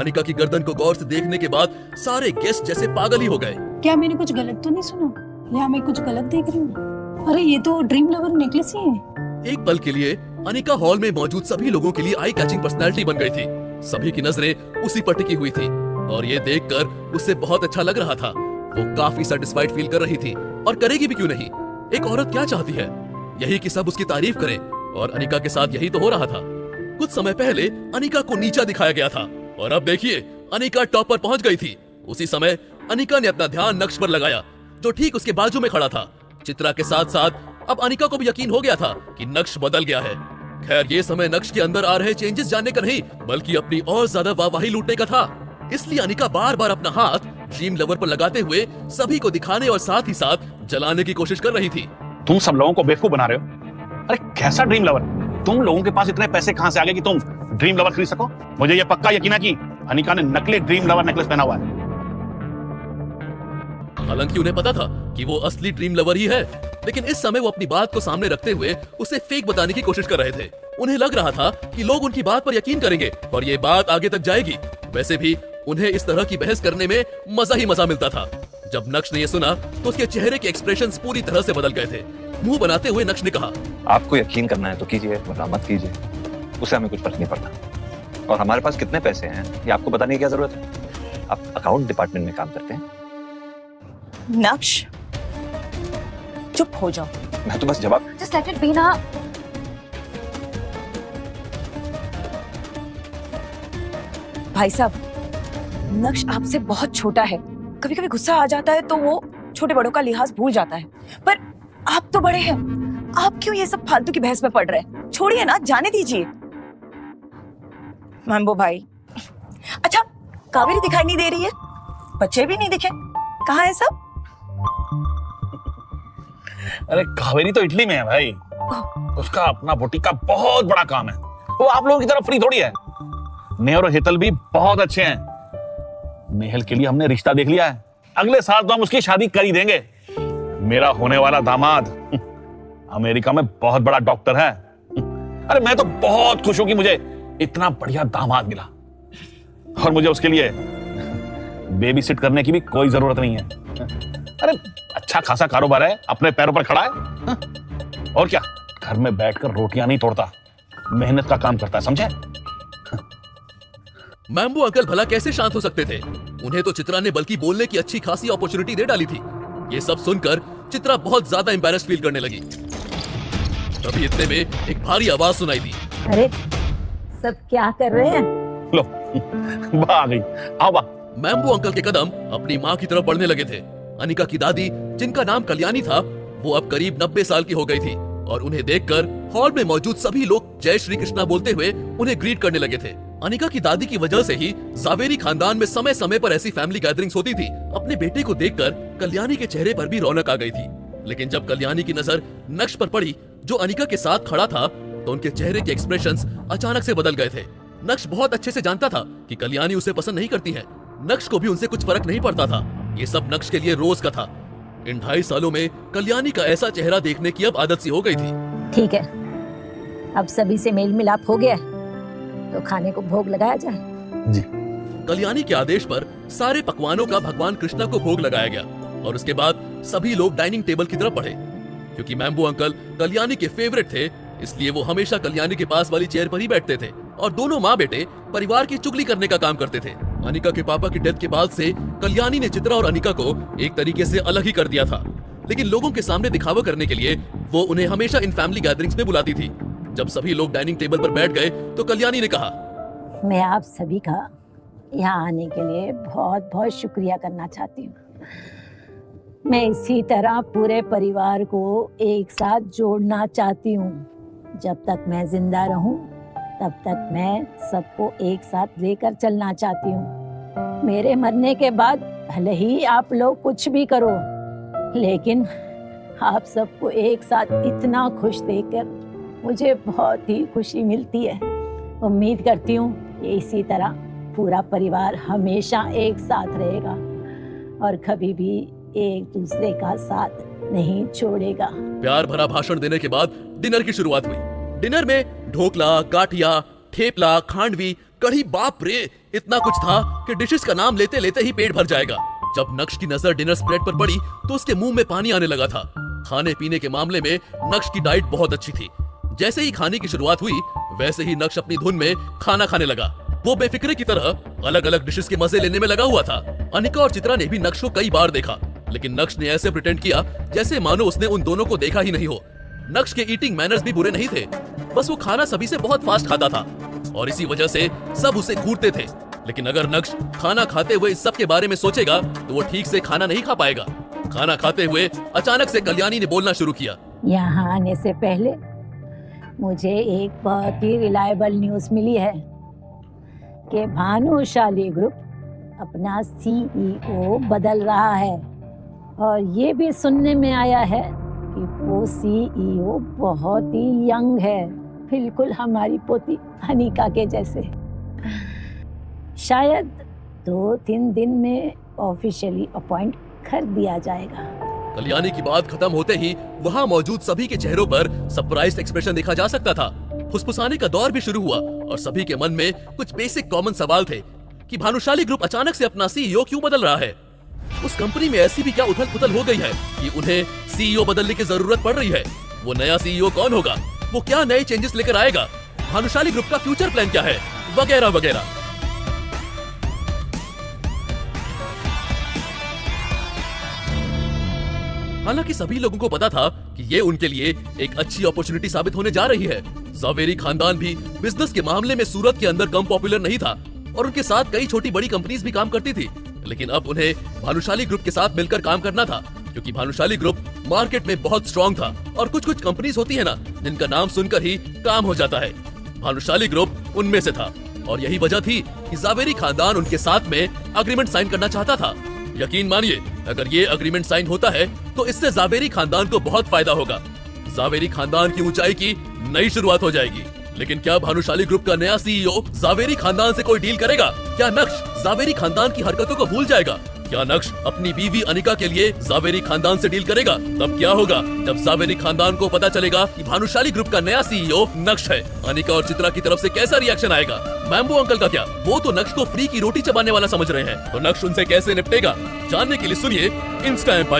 अनिका की गर्दन को गौर से देखने के बाद सारे गेस्ट जैसे पागल ही हो गए। क्या मैंने कुछ गलत तो नहीं सुना या मैं कुछ गलत देख रही हूँ? अरे ये तो ड्रीम लवर नेकलेस ही है। एक पल के लिए अनिका हॉल में मौजूद सभी लोगों के लिए आई कैचिंग पर्सनैलिटी बन गई थी। सभी की नजरें उसी पर टिकी हुई थी और ये देखकर उसे बहुत अच्छा लग रहा था। वो काफी सेटिस्फाइड फील कर रही थी और करेगी भी क्यों नहीं। एक औरत क्या चाहती है? यही कि सब उसकी तारीफ करें और अनिका के साथ यही तो हो रहा था। कुछ समय पहले अनिका को नीचा दिखाया गया था और अब देखिए अनिका टॉप पर पहुंच गई थी। उसी समय अनिका ने अपना ध्यान नक्श पर लगाया जो ठीक उसके बाजू में खड़ा था। चित्रा के साथ साथ अब अनिका को भी यकीन हो गया था कि नक्श बदल गया है। खैर ये समय नक्श के अंदर आ रहे चेंजेस जानने का नहीं बल्कि अपनी और ज्यादा वाहवाही लूटने का था। इसलिए अनिका बार बार अपना हाथ ड्रीम लवर पर लगाते हुए सभी को दिखाने और साथ ही साथ जलाने की कोशिश कर रही थी। तुम सब लोगों को बेवकूफ बना रहे हो। अरे कैसा ड्रीम लवर? तुम लोगों के पास इतने पैसे कहां से आ गए कि तुम ड्रीम लवर खरीद सको? मुझे ये पक्का यकीन है कि अनिका ने नकली ड्रीम लवर नेकलेस पहना हुआ है। हालांकि उन्हें पता था कि वो असली ड्रीम लवर ही है, लेकिन इस समय वो अपनी बात को सामने रखते हुए उसे फेक बताने की कोशिश कर रहे थे। उन्हें लग रहा था कि लोग उनकी बात पर यकीन करेंगे और ये बात आगे तक जाएगी। वैसे भी उन्हें इस तरह की बहस करने में मजा ही मजा मिलता था। जब नक्श ने ये सुना तो उसके चेहरे के एक्सप्रेशंस पूरी तरह से बदल गए थे। मुंह बनाते हुए नक्श ने कहा, आपको यकीन करना है तो कीजिए, वरना मत कीजिए, उससे हमें कुछ फर्क नहीं पड़ता। और हमारे पास कितने पैसे हैं ये आपको बताने की क्या जरूरत है? आप अकाउंट डिपार्टमेंट में काम करते हैं। नक्श चुप हो जाओ। मैं तो बस जवाब जस्ट लेट इट बी ना। भाई साहब, नक्श आपसे बहुत छोटा है। कभी कभी गुस्सा आ जाता है तो वो छोटे बड़ों का लिहाज भूल जाता है, पर आप तो बड़े हैं। आप क्यों ये सब फालतू की बहस में पड़ रहे हैं? छोड़िए ना, जाने दीजिए। मैम्बो भाई, अच्छा कावेरी दिखाई नहीं दे रही है, बच्चे भी नहीं दिखे, कहाँ है सब? अरे कावेरी तो इटली में है भाई। उसका अपना बुटीक का बहुत बड़ा काम है। वो आप लोगों की तरफ फ्री थोड़ी है। नेहर और हेतल भी बहुत अच्छे हैं। नेहल के लिए हमने रिश्ता देख लिया है। अगले साल तो हम उसकी शादी कर ही देंगे। मेरा होने वाला दामाद अमेरिका में बहुत बड़ा डॉक्टर है। अरे मैं तो बहुत खुश हूं कि मुझे इतना बढ़िया दामाद मिला और मुझे उसके लिए बेबी सिट करने की भी कोई जरूरत नहीं है। अरे अच्छा खासा कारोबार है, अपने पैरों पर खड़ा है। और क्या, घर में बैठकर रोटियां नहीं तोड़ता, मेहनत का काम करता है, समझे? मैम्बो अंकल भला कैसे शांत हो सकते थे? उन्हें तो चित्रा ने बल्कि बोलने की अच्छी खासी अपॉर्चुनिटी दे डाली थी। ये सब सुनकर चित्रा बहुत ज्यादा एम्बैरेस्ड फील करने लगी। तभी इतने में एक भारी आवाज सुनाई दी। अरे सब क्या कर रहे हैं? लो आ गई, आओ बा। मैम्बो अंकल के कदम अपनी माँ की तरफ बढ़ने लगे थे। अनिका की दादी, जिनका नाम कल्याणी था, वो अब करीब 90 साल की हो गई थी और उन्हें देखकर हॉल में मौजूद सभी लोग जय श्री कृष्णा बोलते हुए उन्हें ग्रीट करने लगे थे। अनिका की दादी की वजह से ही जावेरी खानदान में समय समय पर ऐसी फैमिली गैदरिंग्स होती थी। अपने बेटे को देखकर कल्याणी के चेहरे पर भी रौनक आ गई थी। लेकिन जब कल्याणी की नजर नक्श पर पड़ी जो अनिका के साथ खड़ा था, तो उनके चेहरे के एक्सप्रेशंस अचानक से बदल गए थे। नक्श बहुत अच्छे से जानता था कि कल्याणी उसे पसंद नहीं करती है। नक्श को भी उनसे कुछ फर्क नहीं पड़ता था। ये सब नक्श के लिए रोज का था। इन 2.5 सालों में कल्याणी का ऐसा चेहरा देखने की अब आदत सी हो गई थी। ठीक है, अब सभी से मेल मिलाप हो गया तो खाने को भोग लगाया जाए। जी। कल्याणी के आदेश पर सारे पकवानों का भगवान कृष्णा को भोग लगाया गया और उसके बाद सभी लोग डाइनिंग टेबल की तरफ बढ़े। क्योंकि मैम्बो अंकल कल्याणी के फेवरेट थे, इसलिए वो हमेशा कल्याणी के पास वाली चेयर पर ही बैठते थे और दोनों माँ बेटे परिवार की चुगली करने का काम करते थे। अनिका के पापा की डेथ के बाद से कल्याणी ने चित्रा और अनिका को एक तरीके से अलग ही कर दिया था, लेकिन लोगों के सामने दिखावा करने के लिए वो उन्हें हमेशा इन फैमिली गैदरिंग्स में बुलाती थी। जब सभी लोग डाइनिंग टेबल पर बैठ गए तो कल्याणी ने कहा, मैं आप सभी का यहाँ आने के लिए बहुत बहुत शुक्रिया करना चाहती हूँ। मैं इसी तरह पूरे परिवार को एक साथ जोड़ना चाहती हूँ। जब तक मैं जिंदा रहूँ तब तक मैं सबको एक साथ लेकर चलना चाहती हूँ। मेरे मरने के बाद भले ही आप लोग कुछ भी करो, लेकिन आप सबको एक साथ इतना खुश देखकर मुझे बहुत ही खुशी मिलती है। उम्मीद करती हूँ कि इसी तरह पूरा परिवार हमेशा एक साथ रहेगा और कभी भी एक दूसरे का साथ नहीं छोड़ेगा। प्यार भरा भाषण देने के बाद डिनर की शुरुआत हुई। डिनर में ढोकला, गाठिया, ठेपला, खांडवी, कढ़ी, बाप रे, इतना कुछ था कि डिशेस का नाम लेते लेते ही पेट भर जाएगा। जब नक्श की नजर डिनर स्प्रेड पर पड़ी तो उसके मुंह में पानी आने लगा था। खाने पीने के मामले में नक्श की डाइट बहुत अच्छी थी। जैसे ही खाने की शुरुआत हुई वैसे ही नक्श अपनी धुन में खाना खाने लगा। वो बेफिक्रे की तरह अलग अलग डिशेस के मजे लेने में लगा हुआ था। अनिका और चित्रा ने भी नक्श को कई बार देखा, लेकिन नक्श ने ऐसे प्रिटेंड किया जैसे मानो उसने उन दोनों को देखा ही नहीं हो। नक्श के ईटिंग मैनर्स भी बुरे नहीं थे, बस वो खाना सभी से बहुत फास्ट खाता था और इसी वजह से सब उसे घूरते थे। लेकिन अगर नक्श खाना खाते हुए इस सब के बारे में सोचेगा तो वो ठीक से खाना नहीं खा पाएगा। खाना खाते हुए अचानक से कल्याणी ने बोलना शुरू किया। यहाँ आने से पहले मुझे एक बहुत ही रिलायबल न्यूज़ मिली है कि भानुशाली ग्रुप अपना सीईओ बदल रहा है और ये भी सुनने में आया है कि वो सीईओ बहुत ही यंग है, बिल्कुल हमारी पोती अनिका के जैसे। शायद 2-3 दिन में ऑफिशियली अपॉइंट कर दिया जाएगा। कल्याणी की बात खत्म होते ही वहाँ मौजूद सभी के चेहरों पर सरप्राइज एक्सप्रेशन देखा जा सकता था। फुसफुसाने का दौर भी शुरू हुआ और सभी के मन में कुछ बेसिक कॉमन सवाल थे कि भानुशाली ग्रुप अचानक से अपना सीईओ क्यों बदल रहा है। उस कंपनी में ऐसी भी क्या उथल पुथल हो गई है कि उन्हें सीईओ बदलने की जरूरत पड़ रही है। वो नया सीईओ कौन होगा, वो क्या नए चेंजेस लेकर आएगा, भानुशाली ग्रुप का फ्यूचर प्लान क्या है, वगैरह वगैरह। हालांकि सभी लोगों को पता था कि ये उनके लिए एक अच्छी अपॉर्चुनिटी साबित होने जा रही है। ज़ावेरी खानदान भी बिजनेस के मामले में सूरत के अंदर कम पॉपुलर नहीं था और उनके साथ कई छोटी बड़ी कंपनीज भी काम करती थी। लेकिन अब उन्हें भानुशाली ग्रुप के साथ मिलकर काम करना था, क्योंकि भानुशाली ग्रुप मार्केट में बहुत स्ट्रॉन्ग था और कुछ कुछ कंपनीज होती है ना जिनका नाम सुनकर ही काम हो जाता है। भानुशाली ग्रुप उनमें से था और यही वजह थी कि ज़ावेरी खानदान उनके साथ में अग्रीमेंट साइन करना चाहता था। यकीन मानिए, अगर ये अग्रीमेंट साइन होता है तो इससे ज़ावेरी खानदान को बहुत फायदा होगा। ज़ावेरी खानदान की ऊंचाई की नई शुरुआत हो जाएगी। लेकिन क्या भानुशाली ग्रुप का नया सीईओ ज़ावेरी खानदान से कोई डील करेगा? क्या नक्श ज़ावेरी खानदान की हरकतों को भूल जाएगा? क्या नक्श अपनी बीवी अनिका के लिए ज़ावेरी खानदान से डील करेगा? तब क्या होगा जब ज़ावेरी खानदान को पता चलेगा कि भानुशाली ग्रुप का नया सीईओ नक्श है? अनिका और चित्रा की तरफ से कैसा रिएक्शन आएगा? मैम्बो अंकल का क्या? वो तो नक्श को फ्री की रोटी चबाने वाला समझ रहे हैं, तो नक्श उनसे कैसे निपटेगा? जानने के लिए सुनिए इंस्टा एम्पायर।